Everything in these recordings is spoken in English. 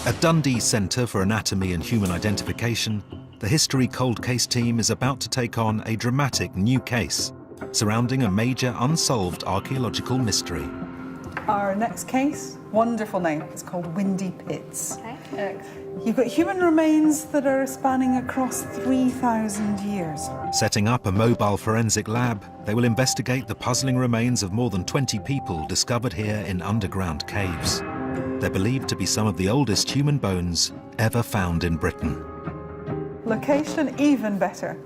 At Dundee's Centre for Anatomy and Human Identification, the History Cold Case team is about to take on a dramatic new case surrounding a major unsolved archaeological mystery. Our next case, wonderful name, it's called Windypits. Okay. You've got human remains that are spanning across 3,000 years. Setting up a mobile forensic lab, they will investigate the puzzling remains of more than 20 people discovered here in underground caves. They're believed to be some of the oldest human bones ever found in Britain. Location even better.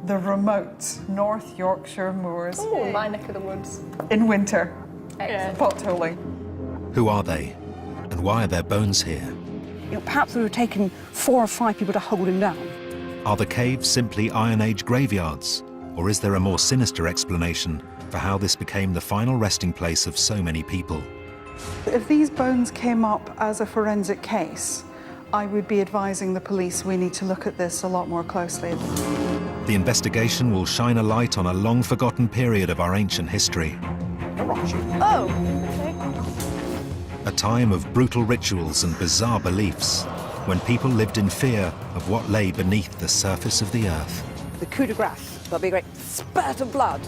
The remote North Yorkshire moors. Oh, my neck of the woods. In winter. Excellent. Potholing. Who are they? And why are their bones here? Perhaps it would have taken 4 or 5 people to hold him down. Are the caves simply Iron Age graveyards? Or is there a more sinister explanation for how this became the final resting place of so many people? If these bones came up as a forensic case, I would be advising the police we need to look at this a lot more closely. The investigation will shine a light on a long-forgotten period of our ancient history. Oh, okay. A time of brutal rituals and bizarre beliefs, when people lived in fear of what lay beneath the surface of the earth. The coup de grace. There'll be a great spurt of blood.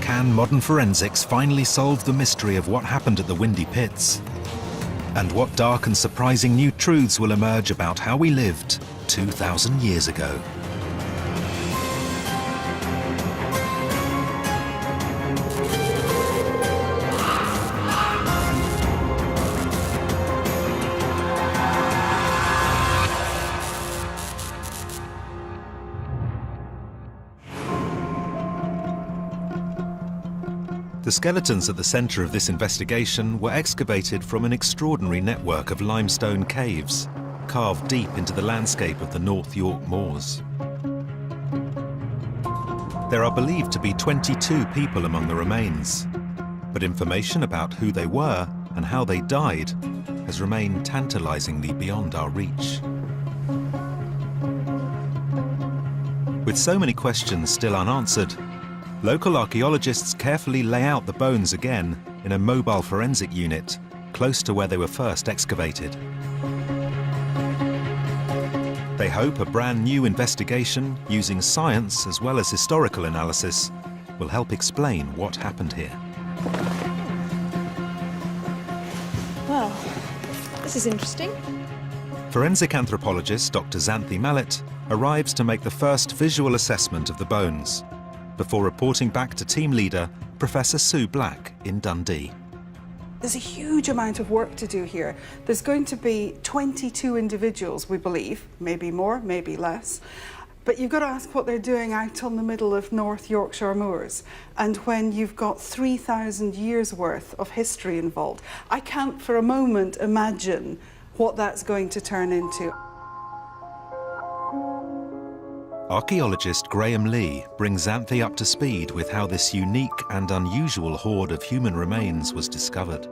Can modern forensics finally solve the mystery of what happened at the Windypits? And what dark and surprising new truths will emerge about how we lived 2,000 years ago? The skeletons at the centre of this investigation were excavated from an extraordinary network of limestone caves, carved deep into the landscape of the North York moors. There are believed to be 22 people among the remains, but information about who they were and how they died has remained tantalisingly beyond our reach. With so many questions still unanswered, local archaeologists carefully lay out the bones again in a mobile forensic unit close to where they were first excavated. They hope a brand new investigation using science as well as historical analysis will help explain what happened here. Well, this is interesting. Forensic anthropologist Dr. Xanthi Mallet arrives to make the first visual assessment of the bones before reporting back to team leader Professor Sue Black in Dundee. There's a huge amount of work to do here. There's going to be 22 individuals, we believe, maybe more, maybe less. But you've got to ask what they're doing out on the middle of North Yorkshire moors. And when you've got 3,000 years worth of history involved, I can't for a moment imagine what that's going to turn into. Archaeologist Graham Lee brings Xanthi up to speed with how this unique and unusual hoard of human remains was discovered.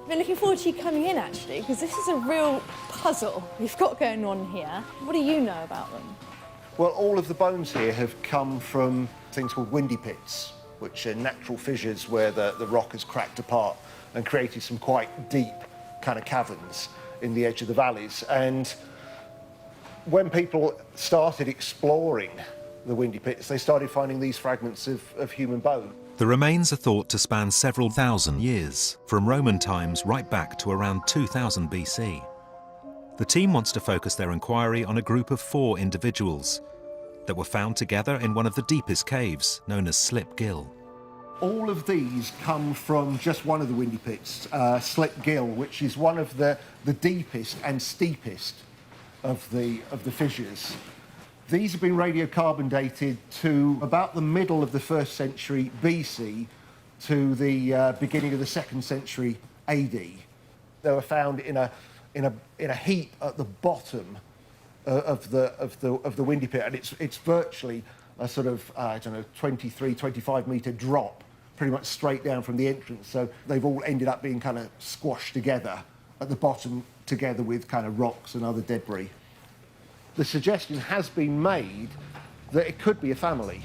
I've been looking forward to you coming in, actually, because this is a real puzzle we've got going on here. What do you know about them? Well, all of the bones here have come from things called Windypits, which are natural fissures where the rock has cracked apart and created some quite deep kind of caverns in the edge of the valleys. And when people started exploring the Windypits, they started finding these fragments of human bone. The remains are thought to span several thousand years, from Roman times right back to around 2000 BC. The team wants to focus their inquiry on a group of 4 individuals that were found together in one of the deepest caves, known as Slip Gill. All of these come from just one of the Windypits, Slip Gill, which is one of the deepest and steepest of the fissures. These have been radiocarbon dated to about the middle of the 1st century BC to the beginning of the 2nd century AD. They were found in a heap at the bottom of the Windypit, and it's virtually a sort of 23, 25 metre drop, pretty much straight down from the entrance. So they've all ended up being kind of squashed together at the bottom, together with kind of rocks and other debris. The suggestion has been made that it could be a family.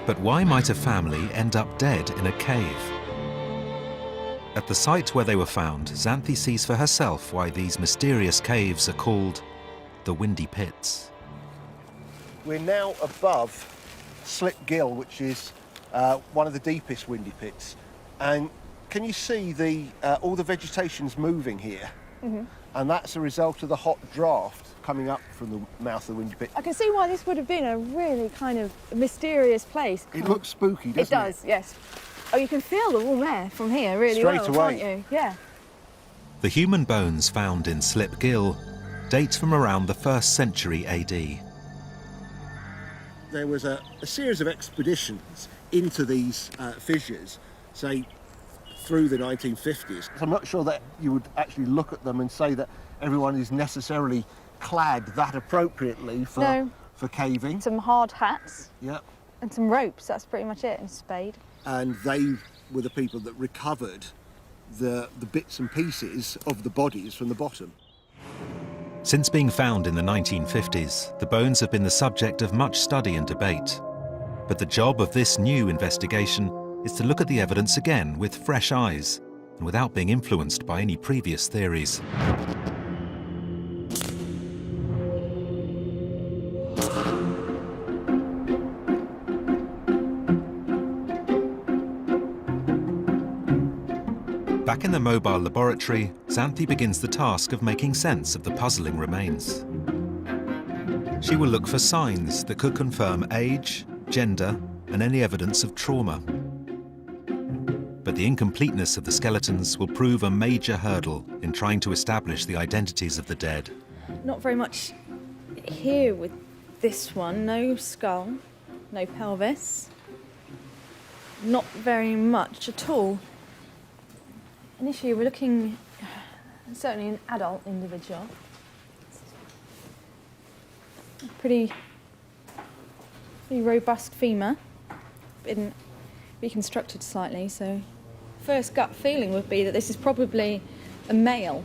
But why might a family end up dead in a cave? At the site where they were found, Xanthi sees for herself why these mysterious caves are called the Windypits. We're now above Slip Gill, which is one of the deepest Windypits. And can you see all the vegetation's moving here? Mm-hmm. And that's a result of the hot draft coming up from the mouth of the Windypit. I can see why this would have been a really kind of mysterious place. It looks spooky, doesn't it? It does, yes. Oh, you can feel the warm air from here really Straight well, away. can't you? Yeah. The human bones found in Slip Gill date from around the 1st century AD. There was a series of expeditions into these fissures, say, through the 1950s. I'm not sure that you would actually look at them and say that everyone is necessarily clad that appropriately for caving. Some hard hats. Yeah. And some ropes, that's pretty much it, and a spade. And they were the people that recovered the bits and pieces of the bodies from the bottom. Since being found in the 1950s, the bones have been the subject of much study and debate. But the job of this new investigation is to look at the evidence again with fresh eyes and without being influenced by any previous theories. Back in the mobile laboratory, Xanthi begins the task of making sense of the puzzling remains. She will look for signs that could confirm age, gender, and any evidence of trauma. But the incompleteness of the skeletons will prove a major hurdle in trying to establish the identities of the dead. Not very much here with this one. No skull, no pelvis. Not very much at all. Initially, we're looking certainly an adult individual. Pretty robust femur, been reconstructed slightly, so first gut feeling would be that this is probably a male.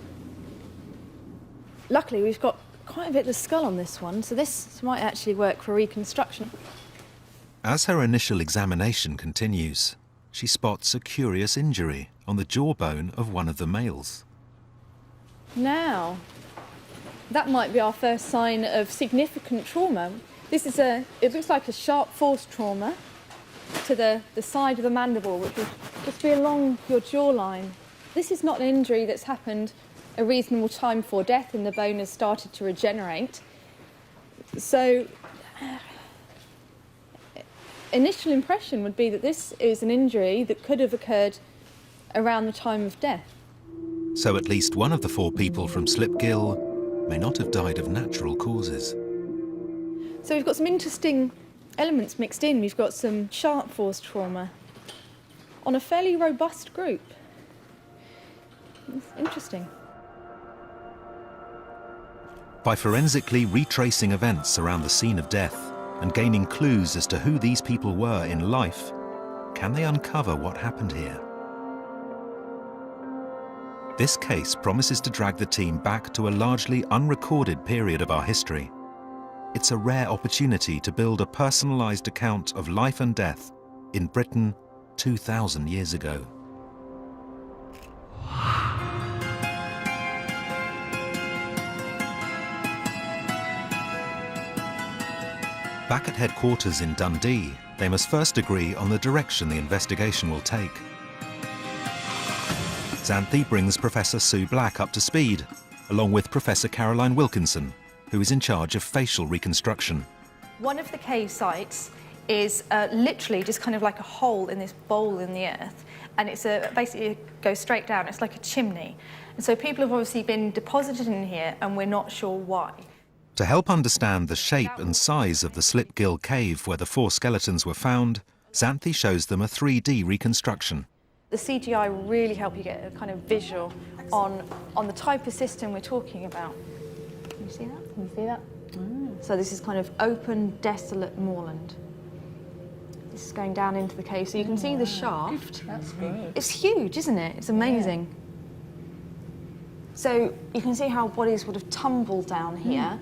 Luckily, we've got quite a bit of the skull on this one, so this might actually work for reconstruction. As her initial examination continues, she spots a curious injury on the jawbone of one of the males. Now, that might be our first sign of significant trauma. It looks like a sharp force trauma to the side of the mandible, which would just be along your jawline. This is not an injury that's happened a reasonable time before death and the bone has started to regenerate. So, initial impression would be that this is an injury that could have occurred around the time of death. So at least one of the 4 people from Slip Gill may not have died of natural causes. So we've got some interesting elements mixed in. We've got some sharp force trauma on a fairly robust group. It's interesting. By forensically retracing events around the scene of death and gaining clues as to who these people were in life, can they uncover what happened here? This case promises to drag the team back to a largely unrecorded period of our history. It's a rare opportunity to build a personalised account of life and death in Britain 2,000 years ago. Back at headquarters in Dundee, they must first agree on the direction the investigation will take. Xanthi brings Professor Sue Black up to speed, along with Professor Caroline Wilkinson, who is in charge of facial reconstruction. One of the cave sites is literally just kind of like a hole in this bowl in the earth, and it's basically goes straight down. It's like a chimney. And so people have obviously been deposited in here, and we're not sure why. To help understand the shape and size of the Slip Gill cave where the 4 skeletons were found, Xanthi shows them a 3D reconstruction. The CGI will really help you get a kind of visual on the type of system we're talking about. Can you see that? Can you see that? So this is kind of open, desolate moorland. This is going down into the cave, so you can see the shaft. That's great. It's huge, isn't it? It's amazing. Yeah. So you can see how bodies would have tumbled down here.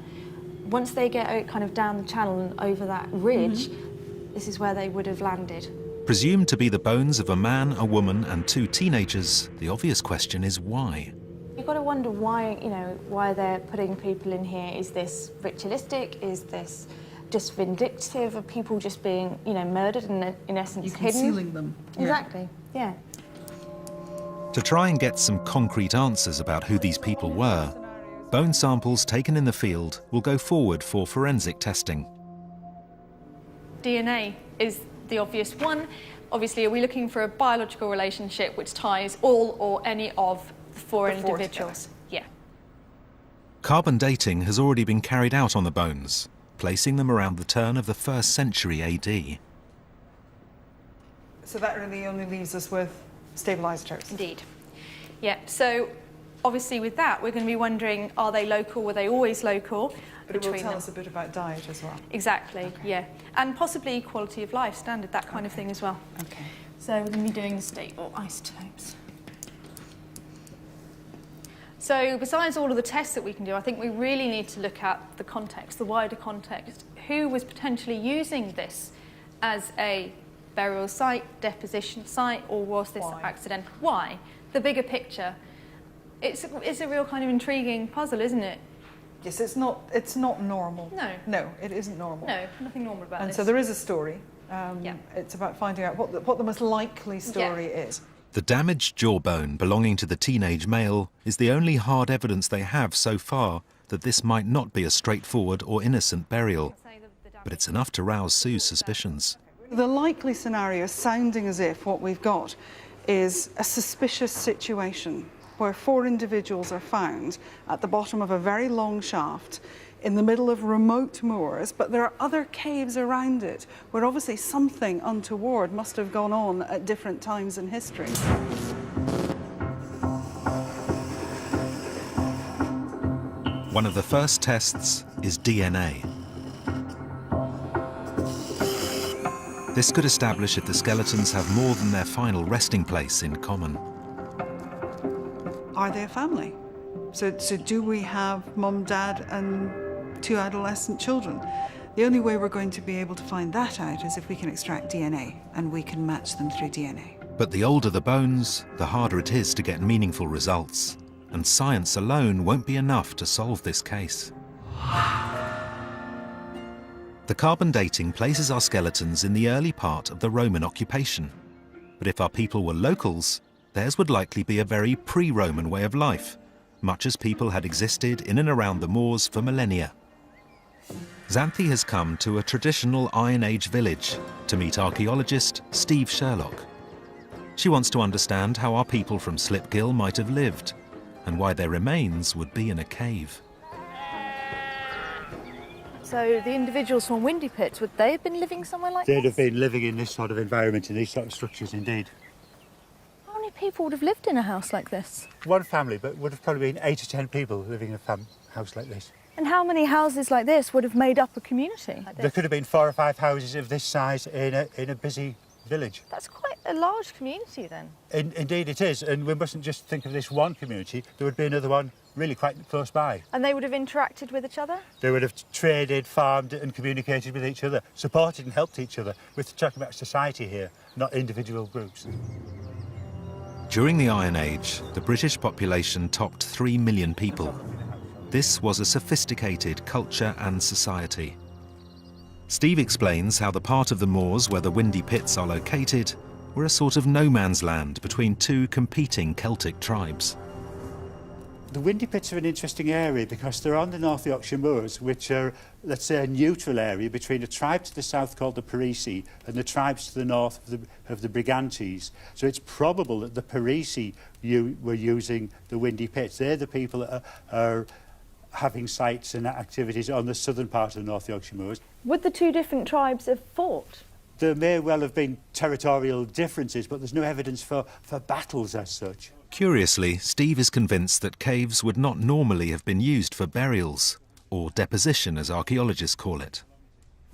Once they get kind of down the channel and over that ridge, this is where they would have landed. Presumed to be the bones of a man, a woman and 2 teenagers, the obvious question is why? You've got to wonder why, why they're putting people in here. Is this ritualistic? Is this just vindictive of people just being, murdered and in essence hidden? Concealing them. Exactly, yeah. To try and get some concrete answers about who these people were, bone samples taken in the field will go forward for forensic testing. DNA is the obvious one. Obviously, are we looking for a biological relationship which ties all or any of the 4 individuals? Yeah. Carbon dating has already been carried out on the bones, placing them around the turn of the 1st century AD. So that really only leaves us with stabilised toes. Indeed. Yeah, so obviously with that, we're going to be wondering, are they local? Were they always local? But it will tell us a bit about diet as well. Exactly, Okay. yeah. And possibly quality of life, standard, that kind of thing as well. Okay. So we're going to be doing the stable isotopes. So besides all of the tests that we can do, I think we really need to look at the context, the wider context. Who was potentially using this as a burial site, deposition site, or was this accidental? Why? The bigger picture. It's a real kind of intriguing puzzle, isn't it? Yes, it's not normal. No. No, it isn't normal. No, nothing normal about And this. so there is a story. Yeah. It's about finding out what the most likely story is. The damaged jawbone belonging to the teenage male is the only hard evidence they have so far that this might not be a straightforward or innocent burial, but it's enough to rouse Sue's suspicions. The likely scenario is sounding as if what we've got is a suspicious situation where 4 individuals are found at the bottom of a very long shaft in the middle of remote moors, but there are other caves around it where obviously something untoward must have gone on at different times in history. One of the first tests is DNA. This could establish if the skeletons have more than their final resting place in common. Are they a family? So do we have mum, dad and 2 adolescent children? The only way we're going to be able to find that out is if we can extract DNA, and we can match them through DNA. But the older the bones, the harder it is to get meaningful results. And science alone won't be enough to solve this case. The carbon dating places our skeletons in the early part of the Roman occupation. But if our people were locals, theirs would likely be a very pre-Roman way of life, much as people had existed in and around the moors for millennia. Xanthi has come to a traditional Iron Age village to meet archaeologist Steve Sherlock. She wants to understand how our people from Slipgill might have lived and why their remains would be in a cave. So the individuals from Windypits, would they have been living somewhere like this? They'd have been living in this sort of environment, in these sort of structures, indeed. How many people would have lived in a house like this? One family, but would have probably been 8 or 10 people living in a house like this. And how many houses like this would have made up a community like There this? could have been 4 or 5 houses of this size in a busy village. That's quite a large community then. Indeed it is, and we mustn't just think of this one community. There would be another one really quite close by. And they would have interacted with each other? They would have traded, farmed and communicated with each other, supported and helped each other. We're talking about society here, not individual groups. During the Iron Age, the British population topped 3 million people. This was a sophisticated culture and society. Steve explains how the part of the moors where the Windypits are located were a sort of no man's land between 2 competing Celtic tribes. The Windypits are an interesting area because they're on the North Yorkshire moors, which are, let's say, a neutral area between a tribe to the south called the Parisi and the tribes to the north of the Brigantes. So it's probable that the Parisi were using the Windypits. They're the people that are having sites and activities on the southern part of the North Yorkshire moors. Would the 2 different tribes have fought? There may well have been territorial differences, but there's no evidence for battles as such. Curiously, Steve is convinced that caves would not normally have been used for burials, or deposition as archaeologists call it.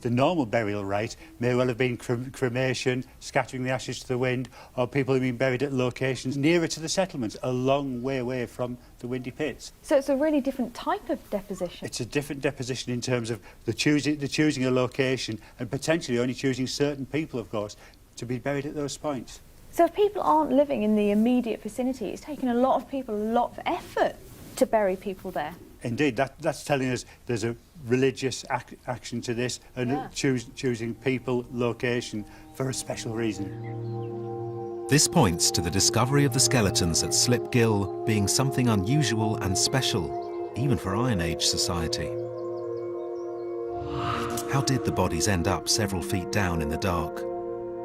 The normal burial rite may well have been cremation, scattering the ashes to the wind, or people have been buried at locations nearer to the settlements, a long way away from the Windypits. So it's a really different type of deposition. It's a different deposition in terms of the choosing a location and potentially only choosing certain people, of course, to be buried at those points. So if people aren't living in the immediate vicinity, it's taken a lot of people a lot of effort to bury people there. Indeed, that's telling us there's a religious action to this and choosing people, location for a special reason. This points to the discovery of the skeletons at Slip Gill being something unusual and special, even for Iron Age society. How did the bodies end up several feet down in the dark,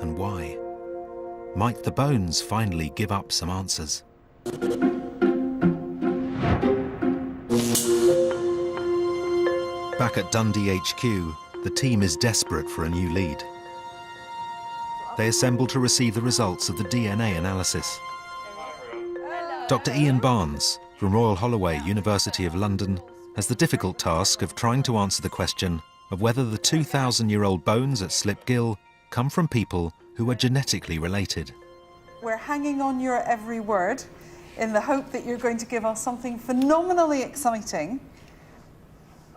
and why? Might the bones finally give up some answers? Back at Dundee HQ, the team is desperate for a new lead. They assemble to receive the results of the DNA analysis. Dr. Ian Barnes, from Royal Holloway, University of London, has the difficult task of trying to answer the question of whether the 2,000-year-old bones at Slip Gill come from people who are genetically related. We're hanging on your every word in the hope that you're going to give us something phenomenally exciting.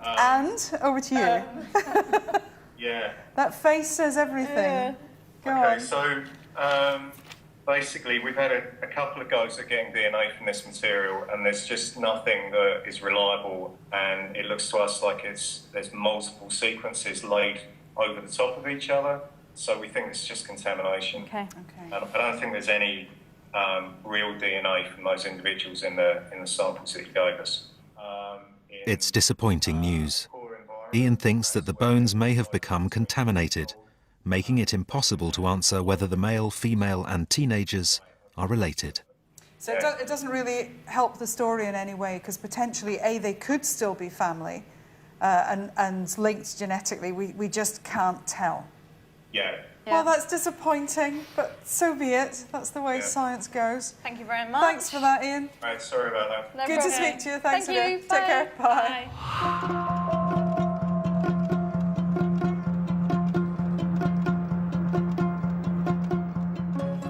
And over to you. Yeah. That face says everything. Go Okay, on. so basically we've had a couple of goes at getting DNA from this material, and there's just nothing that is reliable, and it looks to us like there's multiple sequences laid over the top of each other. So we think it's just contamination. Okay. Okay. I don't think there's any real DNA from those individuals in the samples that you gave us. It's disappointing news. Ian thinks that the bones may have become contaminated, making it impossible to answer whether the male, female and teenagers are related. So it doesn't really help the story in any way, because potentially, A, they could still be family and linked genetically. We just can't tell. Yeah. Well, that's disappointing, but so be it. That's the way science goes. Thank you very much. Thanks for that, Ian. Right, sorry about that. No Good problem. to speak to you. Thanks Thank again. you. Take care. Bye.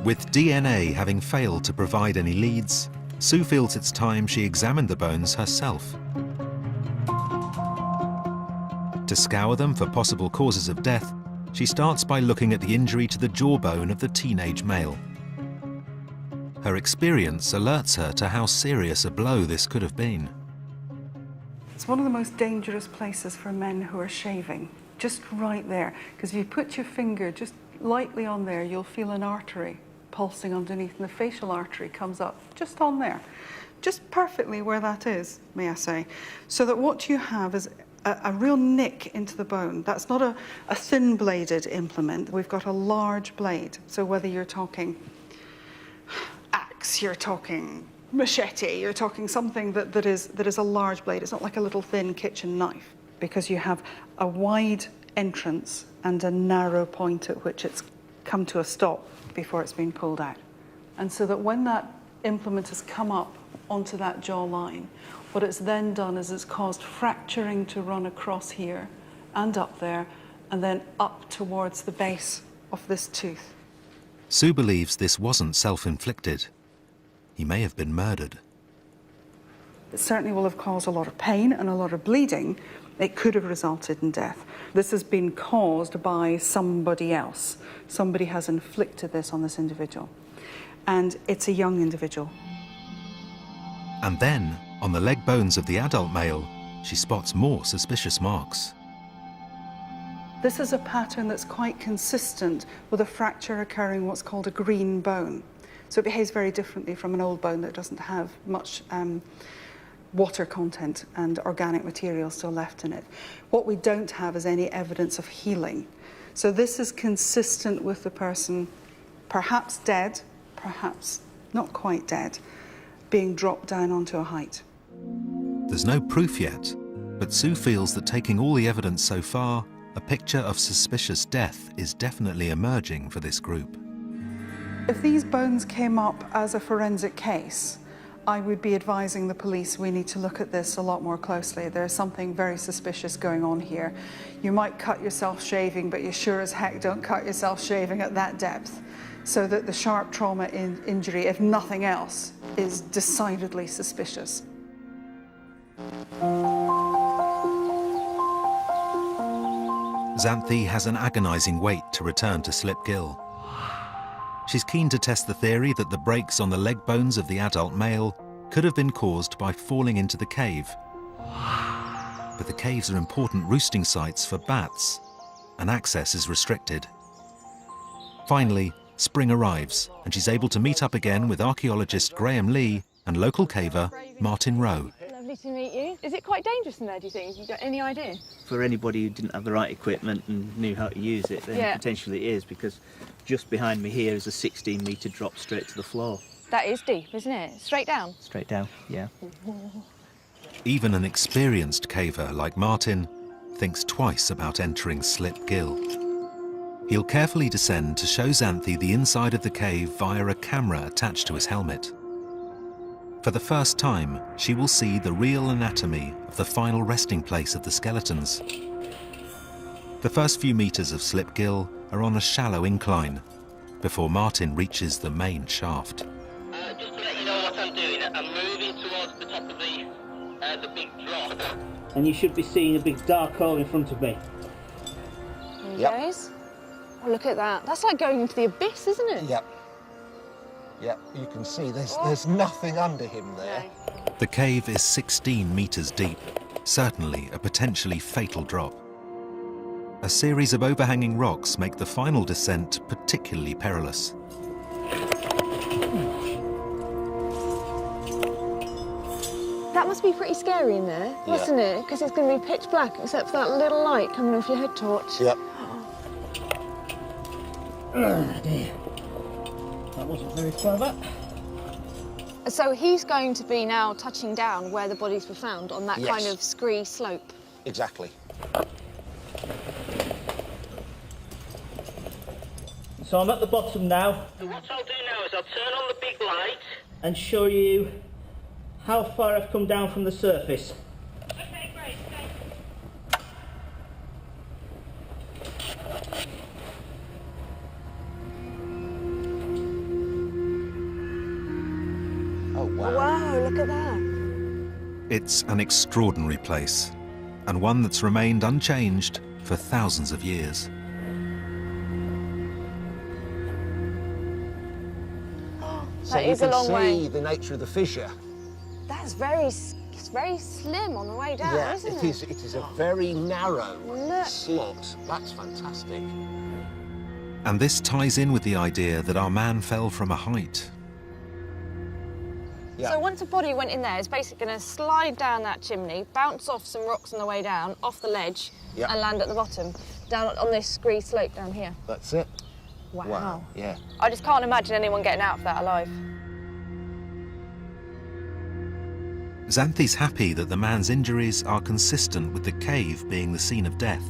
With DNA having failed to provide any leads, Sue feels it's time she examined the bones herself. To scour them for possible causes of death, she starts by looking at the injury to the jawbone of the teenage male. Her experience alerts her to how serious a blow this could have been. It's one of the most dangerous places for men who are shaving, just right there. Because if you put your finger just lightly on there, you'll feel an artery pulsing underneath, and the facial artery comes up just on there. Just perfectly where that is, may I say. So that what you have is a real nick into the bone. That's not a thin-bladed implement. We've got a large blade. So whether you're talking axe, you're talking machete, you're talking something that is a large blade. It's not like a little thin kitchen knife, because you have a wide entrance and a narrow point at which it's come to a stop before it's been pulled out. And so that when that implement has come up onto that jawline, what it's then done is it's caused fracturing to run across here and up there, and then up towards the base of this tooth. Sue believes this wasn't self-inflicted. He may have been murdered. It certainly will have caused a lot of pain and a lot of bleeding. It could have resulted in death. This has been caused by somebody else. Somebody has inflicted this on this individual. And it's a young individual. And then, on the leg bones of the adult male, she spots more suspicious marks. This is a pattern that's quite consistent with a fracture occurring what's called a green bone. So it behaves very differently from an old bone that doesn't have much water content and organic material still left in it. What we don't have is any evidence of healing. So this is consistent with the person perhaps dead, perhaps not quite dead, being dropped down onto a height. There's no proof yet, but Sue feels that taking all the evidence so far, a picture of suspicious death is definitely emerging for this group. If these bones came up as a forensic case, I would be advising the police we need to look at this a lot more closely. There's something very suspicious going on here. You might cut yourself shaving, but you sure as heck don't cut yourself shaving at that depth. So that the sharp trauma injury, if nothing else, is decidedly suspicious. Xanthi has an agonising wait to return to Slip Gill. She's keen to test the theory that the breaks on the leg bones of the adult male could have been caused by falling into the cave. But the caves are important roosting sites for bats, and access is restricted. Finally, spring arrives, and she's able to meet up again with archaeologist Graham Lee and local caver Martin Rowe. Lovely to meet you. Is it quite dangerous in there, do you think? Have you got any idea? For anybody who didn't have the right equipment and knew how to use it, then potentially it is, because just behind me here is a 16-metre drop straight to the floor. That is deep, isn't it? Straight down? Straight down, yeah. Even an experienced caver like Martin thinks twice about entering Slip Gill. He'll carefully descend to show Xanthi the inside of the cave via a camera attached to his helmet. For the first time, she will see the real anatomy of the final resting place of the skeletons. The first few metres of Slip Gill are on a shallow incline before Martin reaches the main shaft. Just to let you know what I'm doing, I'm moving towards the top of the big drop. And you should be seeing a big dark hole in front of me. There he goes. Oh, look at that. That's like going into the abyss, isn't it? Yep. Yep, you can see there's nothing under him there. No. The cave is 16 metres deep, certainly a potentially fatal drop. A series of overhanging rocks make the final descent particularly perilous. That must be pretty scary in there, mustn't it? Because it's going to be pitch black, except for that little light coming off your head torch. Yep. Oh dear. That wasn't very clever. So he's going to be now touching down where the bodies were found, on that kind of scree slope. Exactly. So I'm at the bottom now. So what I'll do now is I'll turn on the big light and show you how far I've come down from the surface. Okay, great, okay. Oh, wow. Wow, look at that. It's an extraordinary place, and one that's remained unchanged for thousands of years. That is a long way. You can see the nature of the fissure. That's it's very slim on the way down, isn't it? It is a very narrow slot. That's fantastic. And this ties in with the idea that our man fell from a height. Yeah. So once a body went in there, it's basically going to slide down that chimney, bounce off some rocks on the way down, off the ledge, and land at the bottom, down on this scree slope down here. That's it. Wow. Yeah. I just can't imagine anyone getting out of that alive. Xanthi's happy that the man's injuries are consistent with the cave being the scene of death.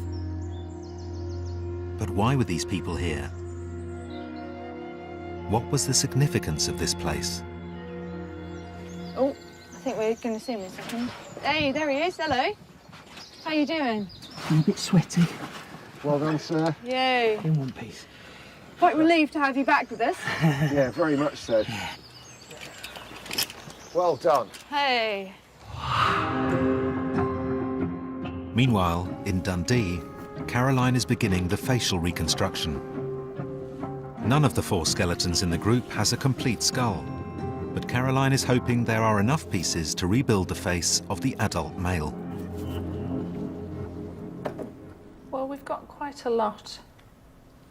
But why were these people here? What was the significance of this place? Oh, I think we're going to see him in a second. Hey, there he is. Hello. How you doing? I'm a bit sweaty. Well done, sir. Yay. In one piece. Quite relieved to have you back with us. Yeah, very much so. Well done. Hey. Meanwhile, in Dundee, Caroline is beginning the facial reconstruction. None of the 4 skeletons in the group has a complete skull, but Caroline is hoping there are enough pieces to rebuild the face of the adult male. Well, we've got quite a lot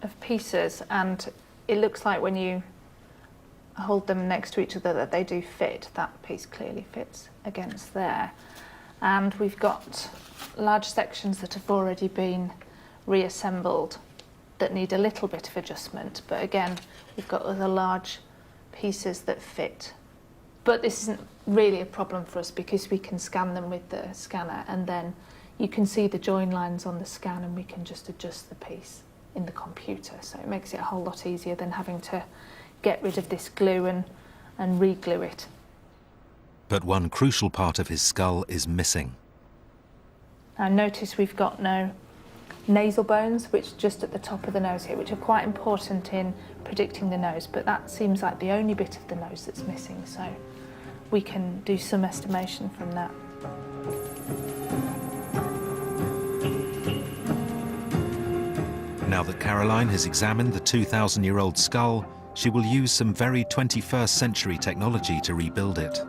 of pieces, and it looks like when you hold them next to each other that they do fit. That piece clearly fits against there. And we've got large sections that have already been reassembled that need a little bit of adjustment, but again, we've got other large pieces that fit. But this isn't really a problem for us because we can scan them with the scanner, and then you can see the join lines on the scan, and we can just adjust the piece in the computer. So it makes it a whole lot easier than having to get rid of this glue and re-glue it. But one crucial part of his skull is missing. Now notice we've got no nasal bones, which are just at the top of the nose here, which are quite important in predicting the nose, but that seems like the only bit of the nose that's missing, so we can do some estimation from that. Now that Caroline has examined the 2,000-year-old skull, she will use some very 21st century technology to rebuild it.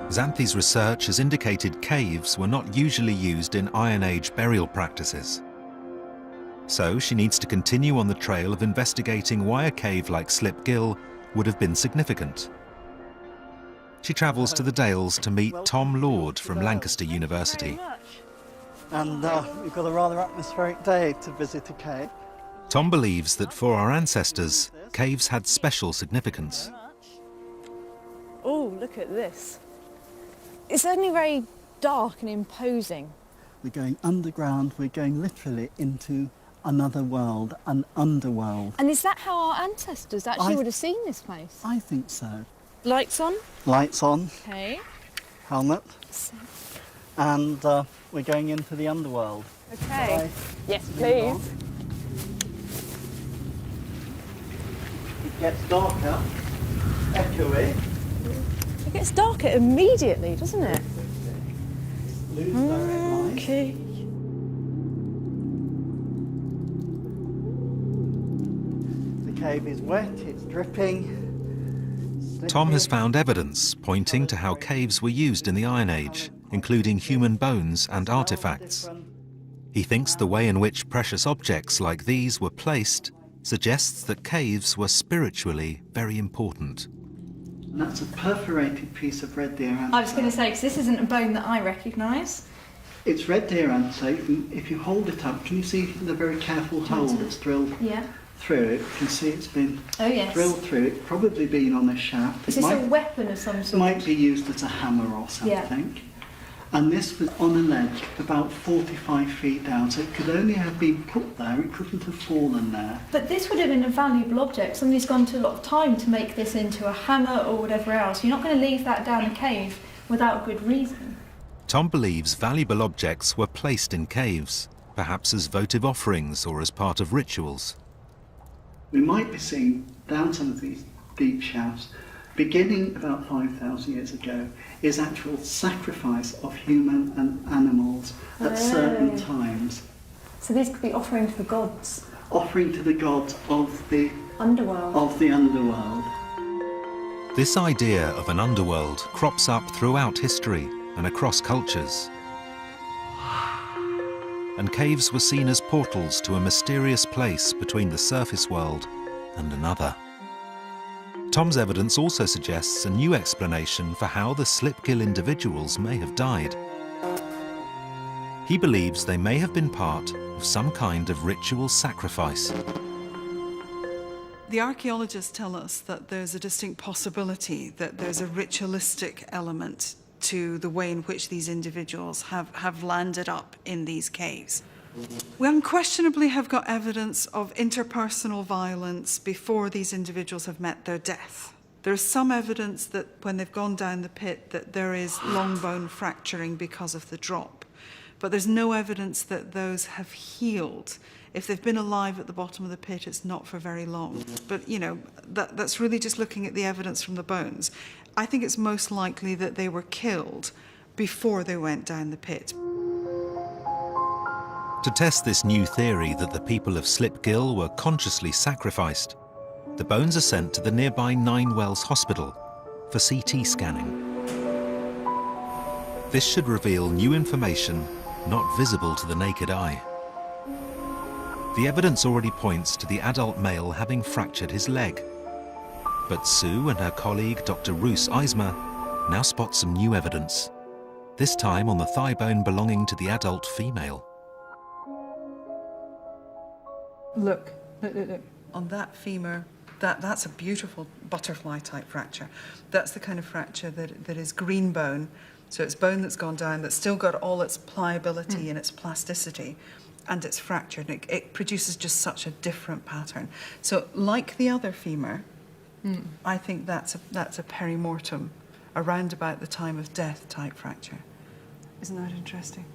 Xanthi's research has indicated caves were not usually used in Iron Age burial practices. So she needs to continue on the trail of investigating why a cave like Slip Gill would have been significant. She travels to the Dales to meet Tom Lord from Lancaster University. And we've got a rather atmospheric day to visit a cave. Tom believes that for our ancestors, caves had special significance. Oh, look at this. It's certainly very dark and imposing. We're going underground, we're going literally into another world, an underworld. And is that how our ancestors actually would have seen this place? I think so. Lights on? Lights on. Okay. Helmet. And we're going into the underworld. Okay. Yes, please. It gets darker, echoey. It gets darker immediately, doesn't it? Lose direct light. Okay. The cave is wet, it's dripping. Tom has found evidence pointing to how caves were used in the Iron Age, including human bones and artifacts. He thinks the way in which precious objects like these were placed suggests that caves were spiritually very important. And that's a perforated piece of red deer anther. I was going to say, because this isn't a bone that I recognise. It's red deer anther. If you hold it up, can you see the very careful hole that's drilled through it? You can see it's been drilled through. It's probably been on a shaft. Is this a weapon of some sort? It might be used as a hammer or something. And this was on a ledge about 45 feet down, so it could only have been put there, it couldn't have fallen there. But this would have been a valuable object. Somebody's gone to a lot of time to make this into a hammer or whatever else. You're not going to leave that down a cave without good reason. Tom believes valuable objects were placed in caves, perhaps as votive offerings or as part of rituals. We might be seeing down some of these deep shafts, beginning about 5,000 years ago, is actual sacrifice of human and animals at certain times. So these could be offering to the gods. Offering to the gods of the underworld. This idea of an underworld crops up throughout history and across cultures. And caves were seen as portals to a mysterious place between the surface world and another. Tom's evidence also suggests a new explanation for how the Slipgill individuals may have died. He believes they may have been part of some kind of ritual sacrifice. The archaeologists tell us that there's a distinct possibility that there's a ritualistic element to the way in which these individuals have landed up in these caves. We unquestionably have got evidence of interpersonal violence before these individuals have met their death. There's some evidence that when they've gone down the pit that there is long bone fracturing because of the drop. But there's no evidence that those have healed. If they've been alive at the bottom of the pit, it's not for very long. But, you know, that's really just looking at the evidence from the bones. I think it's most likely that they were killed before they went down the pit. To test this new theory that the people of Slipgill were consciously sacrificed, the bones are sent to the nearby Nine Wells Hospital for CT scanning. This should reveal new information not visible to the naked eye. The evidence already points to the adult male having fractured his leg. But Sue and her colleague Dr. Roos Eismer now spot some new evidence, this time on the thigh bone belonging to the adult female. Look. On that femur, that's a beautiful butterfly-type fracture. That's the kind of fracture that is green bone. So it's bone that's gone down, that's still got all its pliability and its plasticity. and it's fractured. It produces just such a different pattern. So, like the other femur, I think that's a perimortem, around about the time of death type fracture. Isn't that interesting?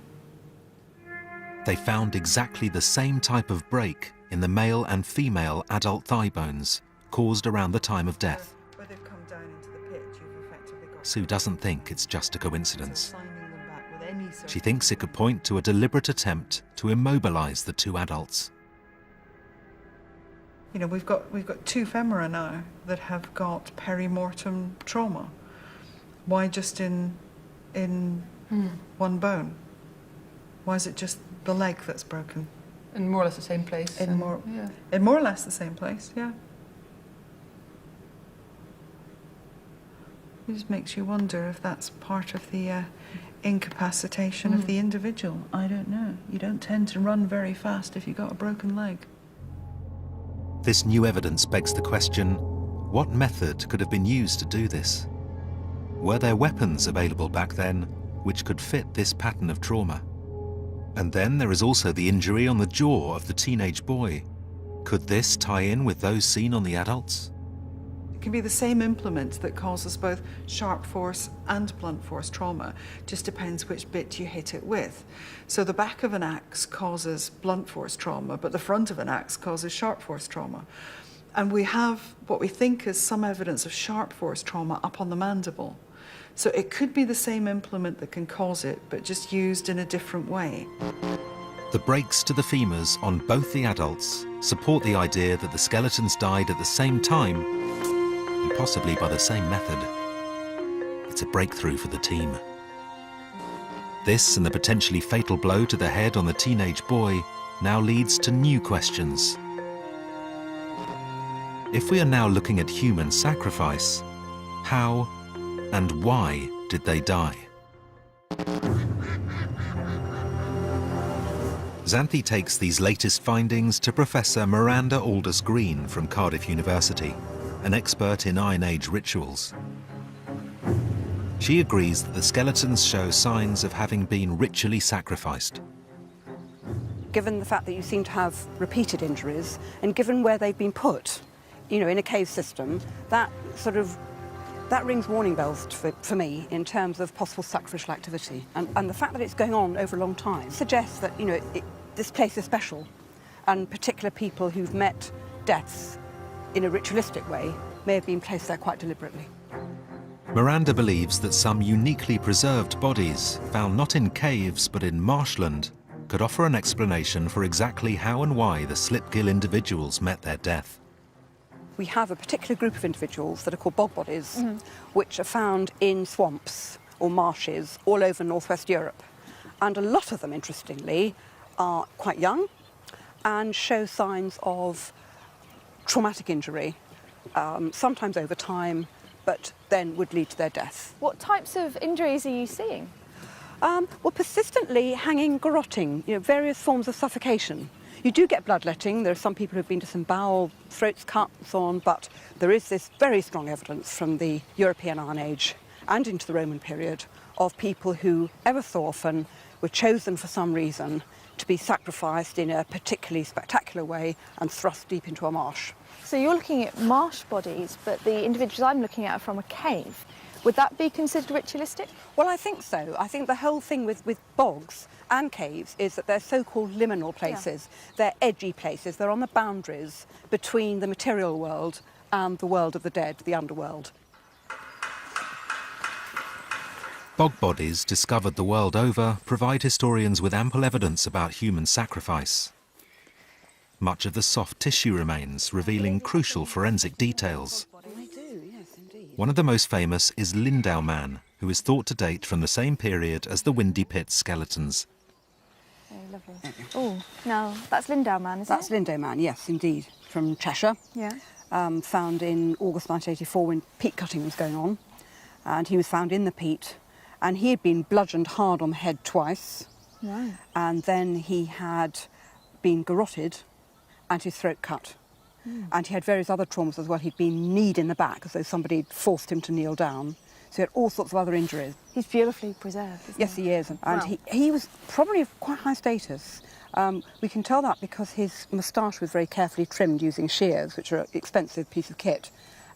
They found exactly the same type of break in the male and female adult thigh bones, caused around the time of death. Where they've come down into the pit, you've effectively got... Sue doesn't think it's just a coincidence. So signing them back with any sort She of- thinks it could point to a deliberate attempt to immobilize the two adults. You know, we've got two femora now that have got perimortem trauma. Why just in one bone? Why is it just the leg that's broken? In more or less the same place. In more or less the same place, yeah. It just makes you wonder if that's part of the incapacitation of the individual. I don't know. You don't tend to run very fast if you've got a broken leg. This new evidence begs the question, what method could have been used to do this? Were there weapons available back then which could fit this pattern of trauma? And then there is also the injury on the jaw of the teenage boy. Could this tie in with those seen on the adults? It can be the same implement that causes both sharp force and blunt force trauma. Just depends which bit you hit it with. So the back of an axe causes blunt force trauma, but the front of an axe causes sharp force trauma. And we have what we think is some evidence of sharp force trauma up on the mandible. So it could be the same implement that can cause it, but just used in a different way. The breaks to the femurs on both the adults support the idea that the skeletons died at the same time, and possibly by the same method. It's a breakthrough for the team. This and the potentially fatal blow to the head on the teenage boy now leads to new questions. If we are now looking at human sacrifice, how and why did they die? Xanthi takes these latest findings to Professor Miranda Aldous-Green from Cardiff University, an expert in Iron Age rituals. She agrees that the skeletons show signs of having been ritually sacrificed. Given the fact that you seem to have repeated injuries, and given where they've been put, you know, in a cave system, that rings warning bells for me in terms of possible sacrificial activity. And the fact that it's going on over a long time suggests that, you know, this place is special, and particular people who've met deaths in a ritualistic way may have been placed there quite deliberately. Miranda believes that some uniquely preserved bodies, found not in caves but in marshland, could offer an explanation for exactly how and why the slipgill individuals met their death. We have a particular group of individuals that are called bog bodies, which are found in swamps or marshes all over northwest Europe. And a lot of them, interestingly, are quite young and show signs of traumatic injury, sometimes over time, but then would lead to their death. What types of injuries are you seeing? Well, persistently hanging, garrotting, you know, various forms of suffocation. You do get bloodletting. There are some people who've been disemboweled, throats cut and so on, but there is this very strong evidence from the European Iron Age and into the Roman period of people who, ever so often, were chosen for some reason to be sacrificed in a particularly spectacular way and thrust deep into a marsh. So you're looking at marsh bodies, but the individuals I'm looking at are from a cave. Would that be considered ritualistic? Well, I think so. I think the whole thing with bogs and caves is that they're so-called liminal places. Yeah. They're edgy places. They're on the boundaries between the material world and the world of the dead, the underworld. Bog bodies discovered the world over provide historians with ample evidence about human sacrifice. Much of the soft tissue remains, revealing crucial forensic details. They do, yes, indeed. One of the most famous is Lindow Man, who is thought to date from the same period as the Windypits skeletons. Very lovely. Oh, now that's Lindow Man, isn't it? That's Lindow Man, yes, indeed, from Cheshire. Yeah. Found in August 1984 when peat cutting was going on. And he was found in the peat. And he had been bludgeoned hard on the head twice. Right. And then he had been garroted and his throat cut. And he had various other traumas as well. He'd been kneed in the back as though somebody had forced him to kneel down. So he had all sorts of other injuries. He's beautifully preserved, isn't Yes, he? he is. And Wow. he was probably of quite high status. We can tell that because his moustache was very carefully trimmed using shears, which are an expensive piece of kit,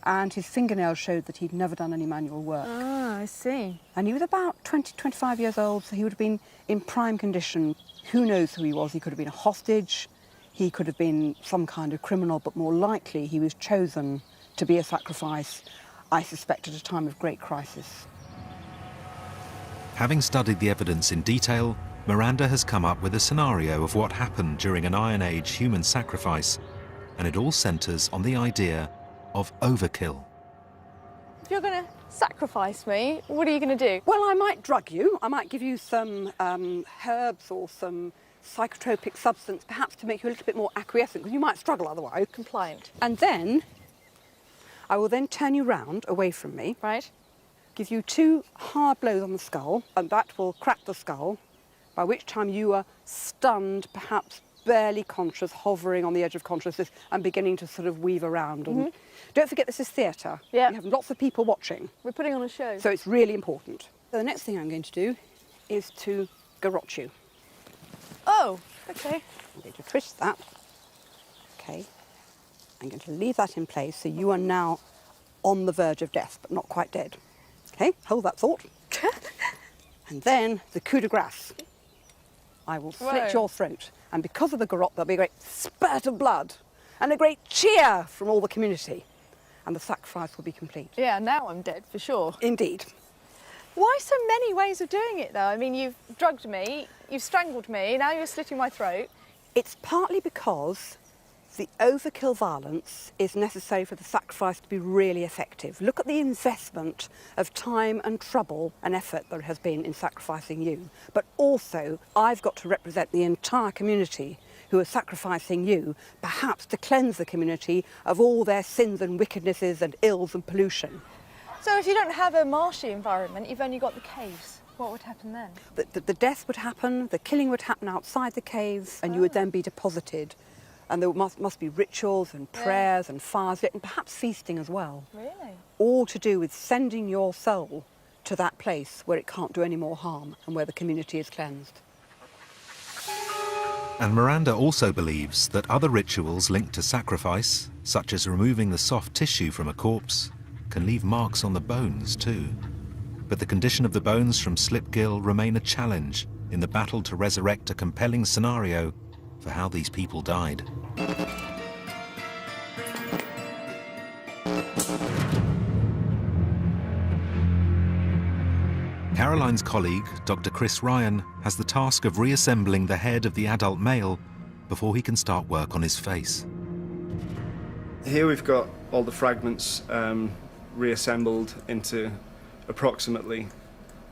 and his fingernails showed that he'd never done any manual work. Ah, I see. And he was about 20, 25 years old, so he would have been in prime condition. Who knows who he was? He could have been a hostage, he could have been some kind of criminal, but more likely he was chosen to be a sacrifice, I suspect, at a time of great crisis. Having studied the evidence in detail, Miranda has come up with a scenario of what happened during an Iron Age human sacrifice, and it all centres on the idea of overkill. If you're going to sacrifice me, what are you going to do? Well, I might drug you. I might give you some herbs or some psychotropic substance, perhaps to make you a little bit more acquiescent, because you might struggle otherwise. Compliant. And then I will then turn you round away from me. Right. Give you 2 hard blows on the skull, and that will crack the skull, by which time you are stunned, perhaps barely conscious, hovering on the edge of consciousness and beginning to sort of weave around. And don't forget, this is theatre. Yeah. You have lots of people watching. We're putting on a show. So it's really important. So the next thing I'm going to do is to garrote you. Oh, okay. I'm going to twist that. Okay. I'm going to leave that in place, so you are now on the verge of death, but not quite dead. Okay, hold that thought. And then the coup de grace. I will slit your throat, and because of the garrote, there'll be a great spurt of blood and a great cheer from all the community, and the sacrifice will be complete. Yeah, now I'm dead for sure. Indeed. Why so many ways of doing it, though? I mean, you've drugged me, you've strangled me, now you're slitting my throat. It's partly because the overkill violence is necessary for the sacrifice to be really effective. Look at the investment of time and trouble and effort there has been in sacrificing you. But also, I've got to represent the entire community who are sacrificing you, perhaps to cleanse the community of all their sins and wickednesses and ills and pollution. So if you don't have a marshy environment, you've only got the caves. What would happen then? The death would happen, the killing would happen outside the caves, and you would then be deposited. And there must be rituals and prayers and fires, and perhaps feasting as well. Really? All to do with sending your soul to that place where it can't do any more harm and where the community is cleansed. And Miranda also believes that other rituals linked to sacrifice, such as removing the soft tissue from a corpse, can leave marks on the bones too. But the condition of the bones from Slipgill remain a challenge in the battle to resurrect a compelling scenario for how these people died. Caroline's colleague, Dr. Chris Ryan, has the task of reassembling the head of the adult male before he can start work on his face. Here we've got all the fragments reassembled into approximately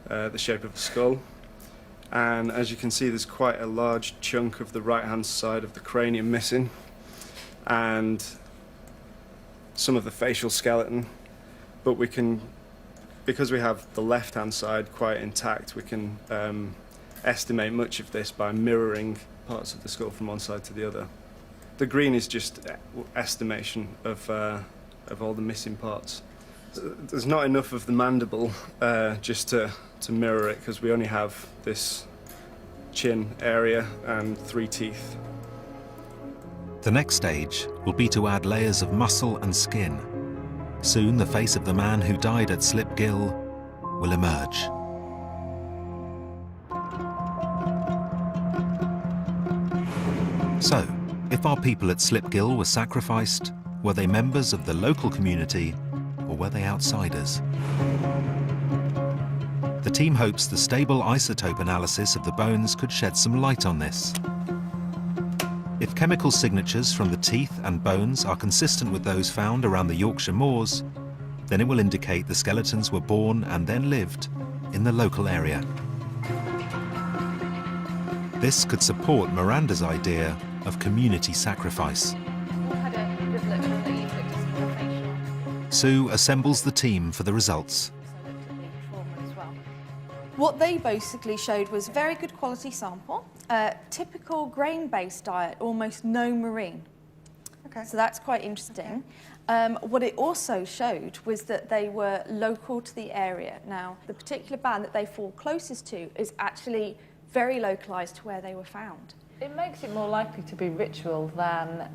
the shape of a skull. And as you can see, there's quite a large chunk of the right-hand side of the cranium missing, and some of the facial skeleton. But we can, because we have the left-hand side quite intact, we can estimate much of this by mirroring parts of the skull from one side to the other. The green is just estimation of all the missing parts. There's not enough of the mandible just to mirror it, because we only have this chin area and 3 teeth. The next stage will be to add layers of muscle and skin. Soon the face of the man who died at Slipgill will emerge. So, if our people at Slipgill were sacrificed, were they members of the local community or were they outsiders? The team hopes the stable isotope analysis of the bones could shed some light on this. If chemical signatures from the teeth and bones are consistent with those found around the Yorkshire moors, then it will indicate the skeletons were born and then lived in the local area. This could support Miranda's idea of community sacrifice. Sue assembles the team for the results. What they basically showed was very good quality sample, typical grain-based diet, almost no marine. Okay. So that's quite interesting. What it also showed was that they were local to the area. Now, the particular band that they fall closest to is actually very localised to where they were found. It makes it more likely to be ritual than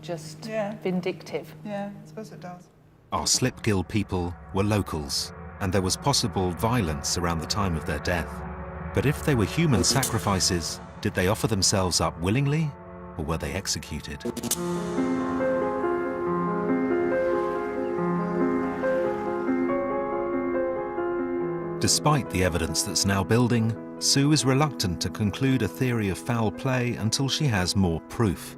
just vindictive. Yeah, I suppose it does. Our Slipgill people were locals, and there was possible violence around the time of their death. But if they were human sacrifices, did they offer themselves up willingly, or were they executed? Despite the evidence that's now building, Sue is reluctant to conclude a theory of foul play until she has more proof.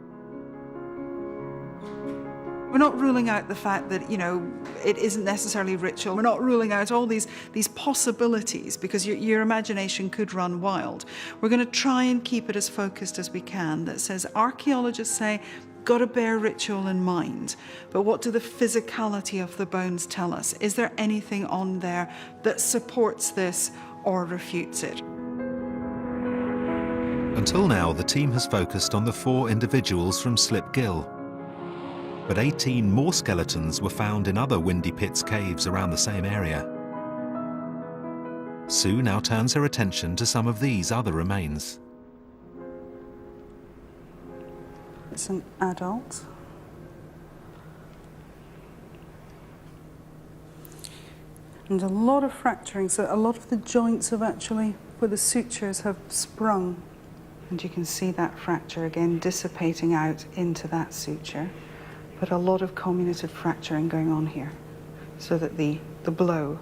We're not ruling out the fact that, you know, it isn't necessarily ritual. We're not ruling out all these possibilities, because your imagination could run wild. We're going to try and keep it as focused as we can, that says archaeologists say, got to bear ritual in mind. But what do the physicality of the bones tell us? Is there anything on there that supports this or refutes it? Until now, the team has focused on the 4 individuals from Slipgill. But 18 more skeletons were found in other Windypits caves around the same area. Sue now turns her attention to some of these other remains. It's an adult. And a lot of fracturing, so a lot of the joints have actually, where the sutures have sprung. And you can see that fracture again dissipating out into that suture. But a lot of comminuted fracturing going on here, so that the blow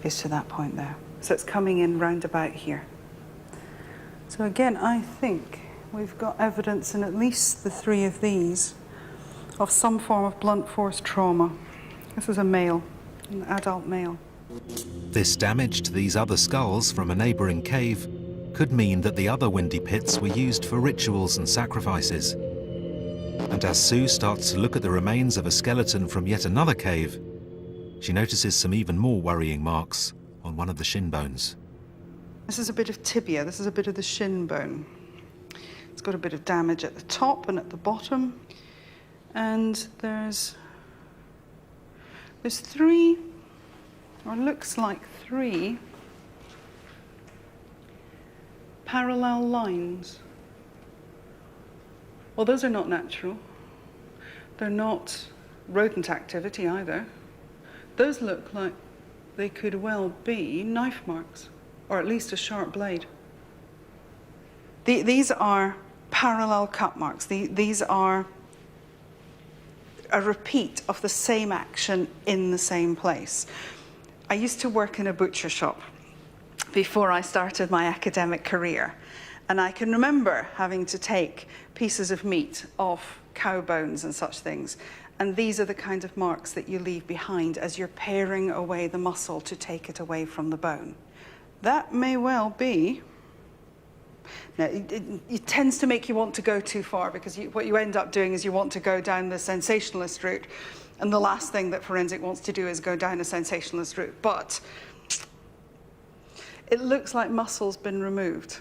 is to that point there. So it's coming in round about here. So again, I think we've got evidence in at least the 3 of these of some form of blunt force trauma. This is a male, an adult male. This damage to these other skulls from a neighbouring cave could mean that the other Windypits were used for rituals and sacrifices. And as Sue starts to look at the remains of a skeleton from yet another cave, she notices some even more worrying marks on one of the shin bones. This is a bit of tibia, this is a bit of the shin bone. It's got a bit of damage at the top and at the bottom. And there's 3, or looks like 3, parallel lines. Well, those are not natural. They're not rodent activity either. Those look like they could well be knife marks, or at least a sharp blade. These are parallel cut marks. These are a repeat of the same action in the same place. I used to work in a butcher shop before I started my academic career. And I can remember having to take pieces of meat off cow bones and such things. And these are the kind of marks that you leave behind as you're paring away the muscle to take it away from the bone. That may well be. Now, it tends to make you want to go too far, because what you end up doing is you want to go down the sensationalist route. And the last thing that forensic wants to do is go down a sensationalist route. But it looks like muscle's been removed.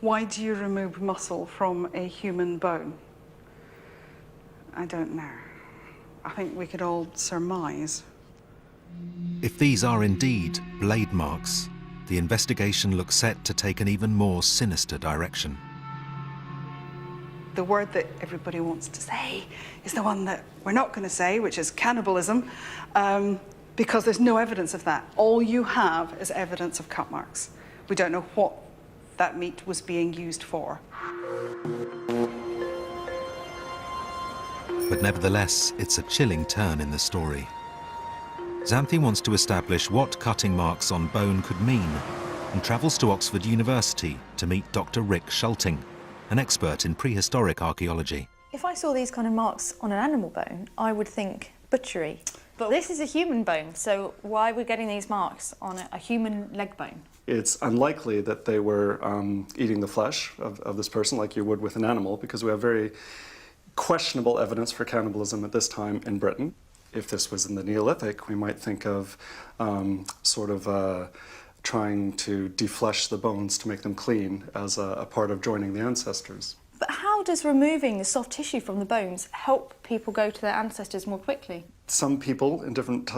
Why do you remove muscle from a human bone? I don't know. I think we could all surmise. If these are indeed blade marks, the investigation looks set to take an even more sinister direction. The word that everybody wants to say is the one that we're not going to say, which is cannibalism, because there's no evidence of that. All you have is evidence of cut marks. We don't know what that meat was being used for. But nevertheless, it's a chilling turn in the story. Xanthi wants to establish what cutting marks on bone could mean, and travels to Oxford University to meet Dr. Rick Schulting, an expert in prehistoric archaeology. If I saw these kind of marks on an animal bone, I would think butchery. But this is a human bone, so why are we getting these marks on a human leg bone? It's unlikely that they were eating the flesh of this person like you would with an animal, because we have very questionable evidence for cannibalism at this time in Britain. If this was in the Neolithic, we might think of trying to deflesh the bones to make them clean as a part of joining the ancestors. But how does removing the soft tissue from the bones help people go to their ancestors more quickly? Some people in different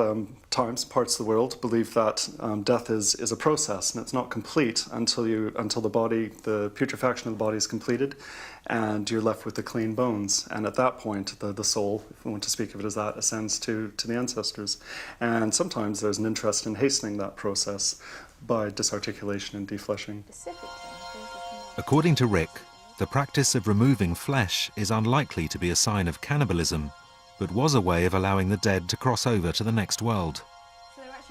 times, parts of the world, believe that death is a process and it's not complete until the putrefaction of the body is completed and you're left with the clean bones. And at that point, the soul, if we want to speak of it as that, ascends to the ancestors. And sometimes there's an interest in hastening that process by disarticulation and defleshing. According to Rick, the practice of removing flesh is unlikely to be a sign of cannibalism, but was a way of allowing the dead to cross over to the next world.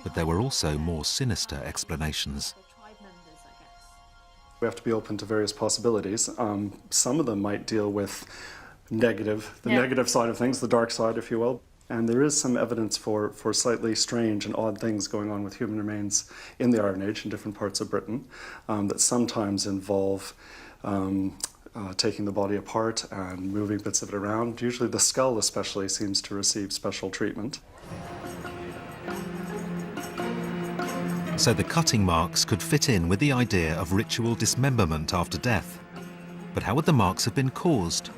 But there were also more sinister explanations. We have to be open to various possibilities. Some of them might deal with negative side of things, the dark side, if you will. And there is some evidence for slightly strange and odd things going on with human remains in the Iron Age in different parts of Britain that sometimes involve taking the body apart and moving bits of it around. Usually the skull especially seems to receive special treatment. So the cutting marks could fit in with the idea of ritual dismemberment after death. But how would the marks have been caused?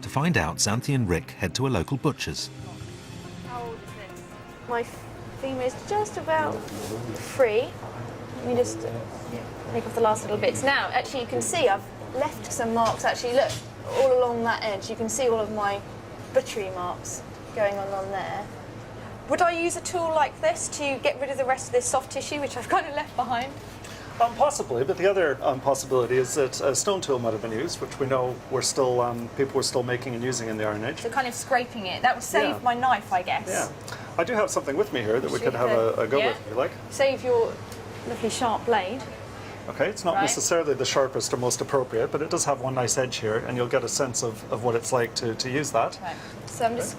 To find out, Xanthi and Rick head to a local butcher's. How old is this? My femur is just about 3. Let me just take off the last little bits. Now, actually, you can see I've left some marks, actually, look, all along that edge. You can see all of my butchery marks going on there. Would I use a tool like this to get rid of the rest of this soft tissue, which I've kind of left behind? Possibly, but the other possibility is that a stone tool might have been used, which we know people were still making and using in the Iron Age. So kind of scraping it. That would save my knife, I guess. Yeah. I do have something with me here that we could have a go with, if you like. Save your lovely sharp blade. Okay, it's not necessarily the sharpest or most appropriate, but it does have one nice edge here, and you'll get a sense of what it's like to use that. Right. So I'm just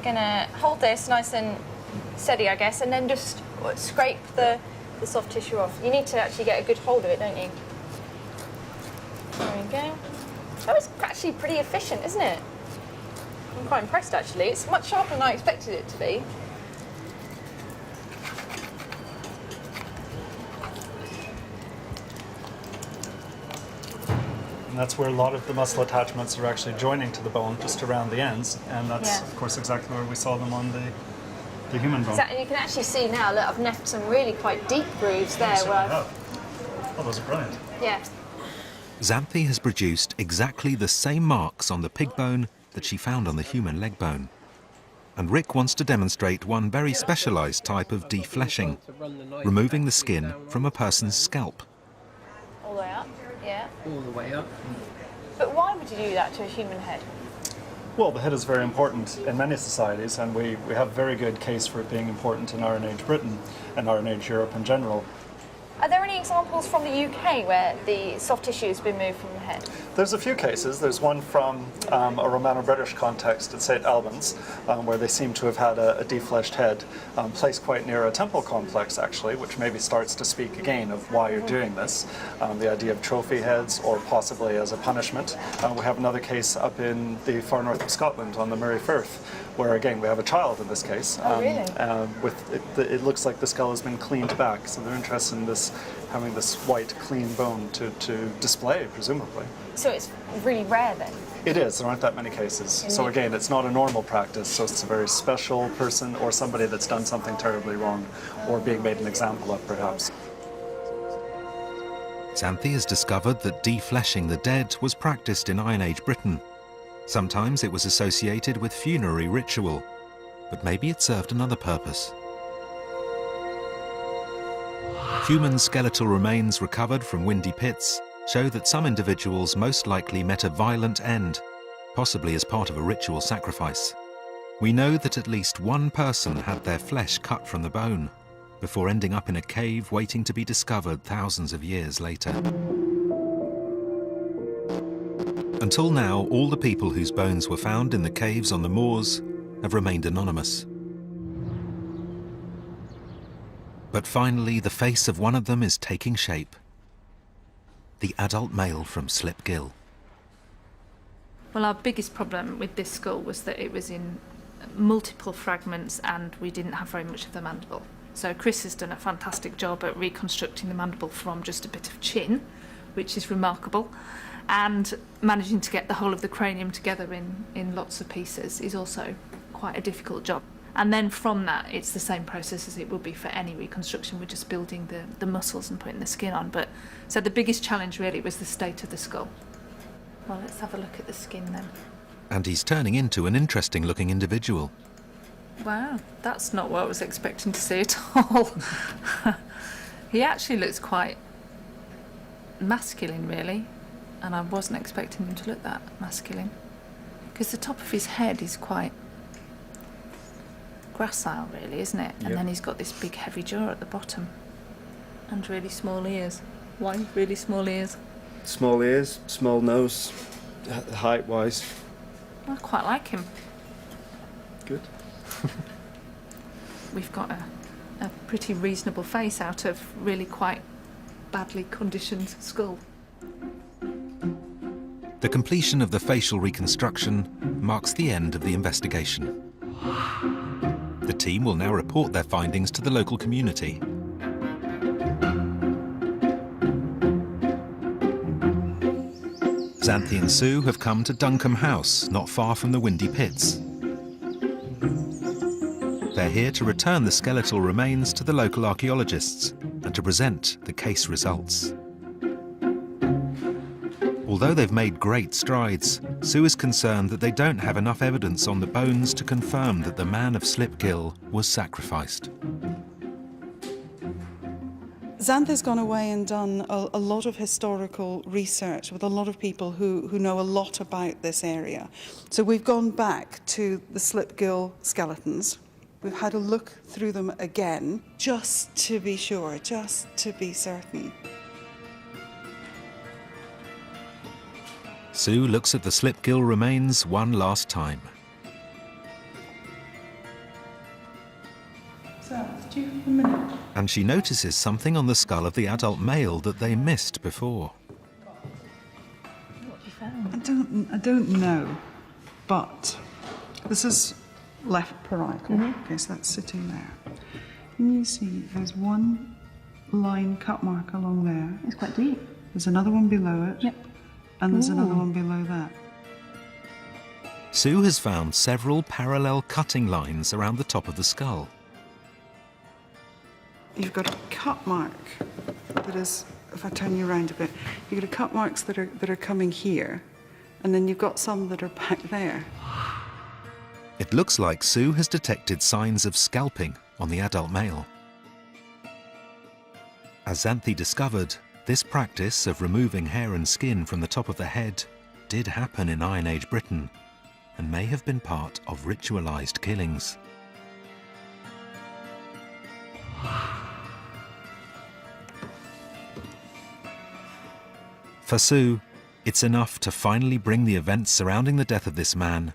going to hold this nice and steady, I guess, and then just scrape the soft tissue off. You need to actually get a good hold of it, don't you? There we go. That was actually pretty efficient, isn't it? I'm quite impressed, actually. It's much sharper than I expected it to be. And that's where a lot of the muscle attachments are actually joining to the bone, just around the ends, and that's, of course, exactly where we saw them on the human bone. Exactly. You can actually see now, look, I've left some really quite deep grooves there. Oh, those are brilliant. Yeah. Xanthi has produced exactly the same marks on the pig bone that she found on the human leg bone. And Rick wants to demonstrate one very specialised type of defleshing, removing the skin from a person's scalp. All the way up, yeah. All the way up. But why would you do that to a human head? Well, the head is very important in many societies, and we have a very good case for it being important in Iron Age Britain and Iron Age Europe in general. Are there any examples from the UK where the soft tissue has been moved from the head? There's a few cases. There's one from a Romano-British context at St Albans, where they seem to have had a defleshed head placed quite near a temple complex, actually, which maybe starts to speak again of why you're doing this. The idea of trophy heads, or possibly as a punishment. We have another case up in the far north of Scotland on the Murray Firth, where again we have a child in this case. It looks like the skull has been cleaned back, so they're interested in this, having this white, clean bone to display, presumably. So it's really rare then? It is. There aren't that many cases. So again, it's not a normal practice, so it's a very special person or somebody that's done something terribly wrong or being made an example of, perhaps. Xanthi has discovered that defleshing the dead was practiced in Iron Age Britain. Sometimes it was associated with funerary ritual, but maybe it served another purpose. Human skeletal remains recovered from Windypits show that some individuals most likely met a violent end, possibly as part of a ritual sacrifice. We know that at least one person had their flesh cut from the bone, before ending up in a cave waiting to be discovered thousands of years later. Until now, all the people whose bones were found in the caves on the moors have remained anonymous. But finally, the face of one of them is taking shape. The adult male from Slip Gill. Well, our biggest problem with this skull was that it was in multiple fragments and we didn't have very much of the mandible. So Chris has done a fantastic job at reconstructing the mandible from just a bit of chin, which is remarkable. And managing to get the whole of the cranium together in lots of pieces is also quite a difficult job. And then from that, it's the same process as it would be for any reconstruction. We're just building the muscles and putting the skin on. But so the biggest challenge really was the state of the skull. Well, let's have a look at the skin then. And he's turning into an interesting-looking individual. Wow, that's not what I was expecting to see at all. He actually looks quite masculine, really. And I wasn't expecting him to look that masculine. Because the top of his head is quite gracile, really, isn't it? And then he's got this big heavy jaw at the bottom. And really small ears. Why really small ears? Small ears, small nose, height-wise. I quite like him. Good. We've got a pretty reasonable face out of really quite badly conditioned skull. The completion of the facial reconstruction marks the end of the investigation. The team will now report their findings to the local community. Xanthi and Sue have come to Duncombe House, not far from the Windypits. They're here to return the skeletal remains to the local archaeologists and to present the case results. Although they've made great strides, Sue is concerned that they don't have enough evidence on the bones to confirm that the man of Slipgill was sacrificed. Xanthi's gone away and done a lot of historical research with a lot of people who know a lot about this area. So we've gone back to the Slipgill skeletons. We've had a look through them again, just to be sure, just to be certain. Sue looks at the Slipgill remains one last time. So, do you have a minute? And she notices something on the skull of the adult male that they missed before. What have you found? I don't know, but this is left parietal. Okay, so that's sitting there. Can you see there's one line cut mark along there? It's quite deep. There's another one below it. Yep. And there's another one below that. Sue has found several parallel cutting lines around the top of the skull. You've got a cut mark that is, if I turn you around a bit, you've got cut marks that are coming here, and then you've got some that are back there. It looks like Sue has detected signs of scalping on the adult male. As Xanthi discovered, this practice of removing hair and skin from the top of the head did happen in Iron Age Britain and may have been part of ritualised killings. For Sue, it's enough to finally bring the events surrounding the death of this man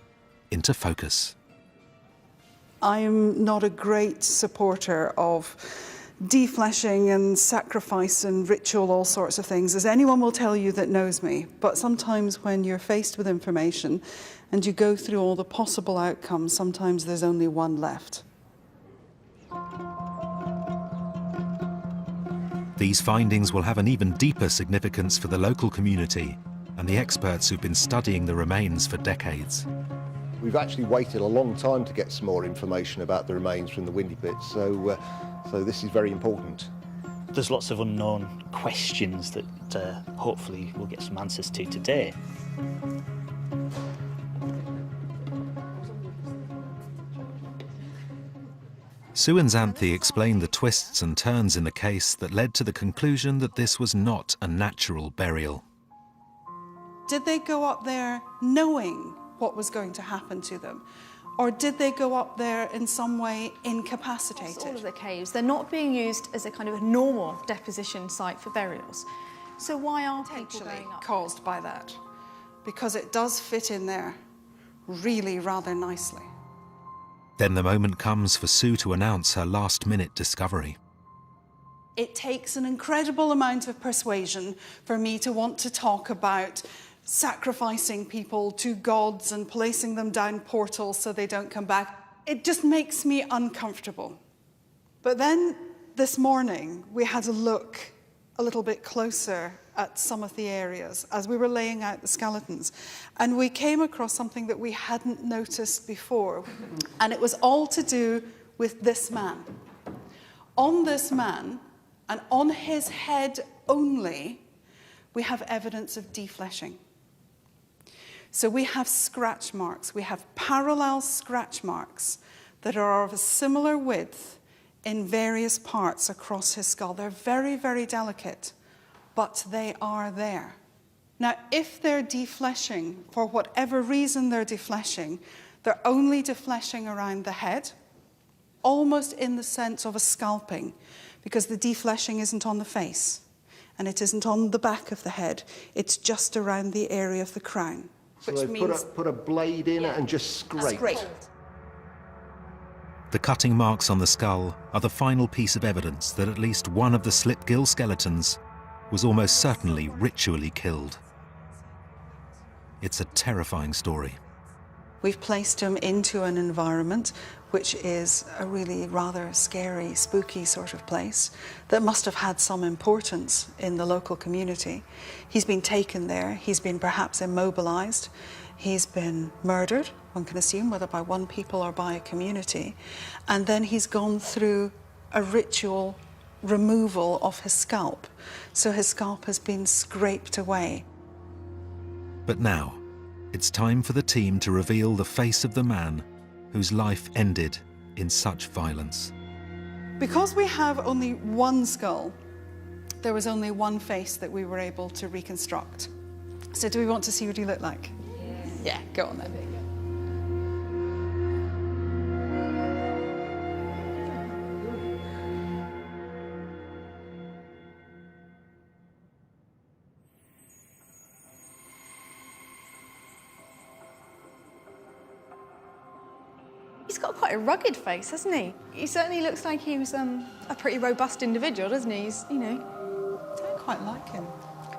into focus. I am not a great supporter of defleshing and sacrifice and ritual, all sorts of things, as anyone will tell you that knows me. But sometimes when you're faced with information and you go through all the possible outcomes, sometimes there's only one left. These findings will have an even deeper significance for the local community and the experts who've been studying the remains for decades. We've actually waited a long time to get some more information about the remains from the Windypits, so this is very important. There's lots of unknown questions that hopefully we'll get some answers to today. Sue and Xanthi explained the twists and turns in the case that led to the conclusion that this was not a natural burial. Did they go up there knowing what was going to happen to them? Or did they go up there in some way incapacitated? All of the caves, they're not being used as a kind of a normal deposition site for burials. So why are people going up? Caused by that, because it does fit in there really rather nicely. Then the moment comes for Sue to announce her last-minute discovery. It takes an incredible amount of persuasion for me to want to talk about sacrificing people to gods and placing them down portals so they don't come back. It just makes me uncomfortable. But then this morning we had a look a little bit closer at some of the areas as we were laying out the skeletons, and we came across something that we hadn't noticed before, and it was all to do with this man. On this man, and on his head only, we have evidence of defleshing. So we have scratch marks, we have parallel scratch marks that are of a similar width in various parts across his skull. They're very, very delicate, but they are there. Now, if they're defleshing, for whatever reason they're defleshing, they're only defleshing around the head, almost in the sense of a scalping, because the defleshing isn't on the face, and it isn't on the back of the head, it's just around the area of the crown. So which they means put a blade in it and just scrape. The cutting marks on the skull are the final piece of evidence that at least one of the slip-gill skeletons was almost certainly ritually killed. It's a terrifying story. We've placed him into an environment which is a really rather scary, spooky sort of place that must have had some importance in the local community. He's been taken there, he's been perhaps immobilized, he's been murdered, one can assume, whether by one people or by a community, and then he's gone through a ritual removal of his scalp. So his scalp has been scraped away. But now, it's time for the team to reveal the face of the man whose life ended in such violence. Because we have only one skull, there was only one face that we were able to reconstruct. So do we want to see what he looked like? Yeah, go on then. He's got quite a rugged face, hasn't he? He certainly looks like he was a pretty robust individual, doesn't he? He's, you know. I quite like him.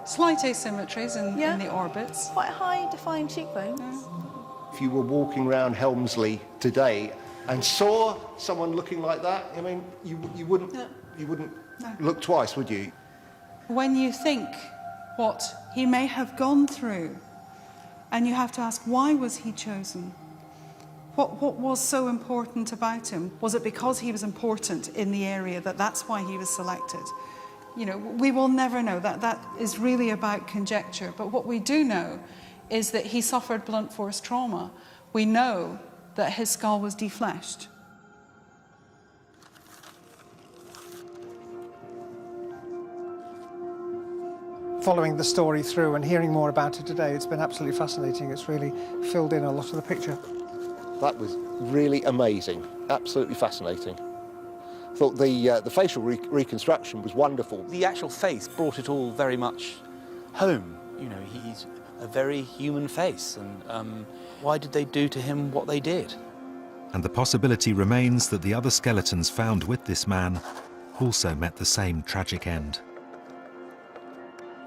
Slight asymmetries in the orbits. Quite high, defined cheekbones. If you were walking around Helmsley today and saw someone looking like that, I mean, you wouldn't look twice, would you? When you think what he may have gone through, and you have to ask, why was he chosen? What was so important about him? Was it because he was important in the area that's why he was selected? You know, we will never know. That is really about conjecture. But what we do know is that he suffered blunt force trauma. We know that his skull was defleshed. Following the story through and hearing more about it today, it's been absolutely fascinating. It's really filled in a lot of the picture. That was really amazing, absolutely fascinating. I thought the facial reconstruction was wonderful. The actual face brought it all very much home. You know, he's a very human face, and why did they do to him what they did? And the possibility remains that the other skeletons found with this man also met the same tragic end.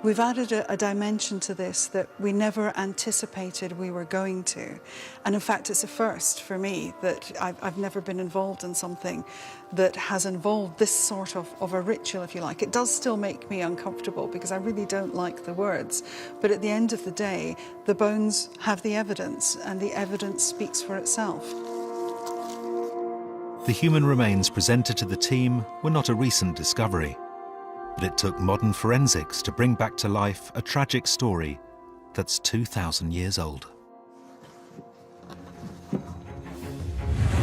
We've added a dimension to this that we never anticipated we were going to. And in fact, it's a first for me that I've never been involved in something that has involved this sort of a ritual, if you like. It does still make me uncomfortable because I really don't like the words. But at the end of the day, the bones have the evidence, and the evidence speaks for itself. The human remains presented to the team were not a recent discovery. But it took modern forensics to bring back to life a tragic story that's 2,000 years old.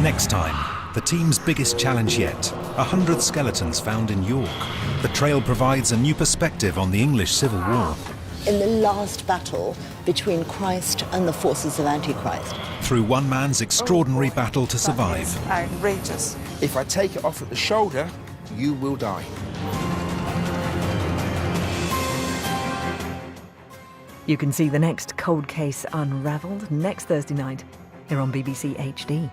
Next time, the team's biggest challenge yet, 100 skeletons found in York. The trail provides a new perspective on the English Civil War. In the last battle between Christ and the forces of Antichrist. Through one man's extraordinary battle to survive. Outrageous. If I take it off at the shoulder, you will die. You can see the next cold case unravelled next Thursday night here on BBC HD.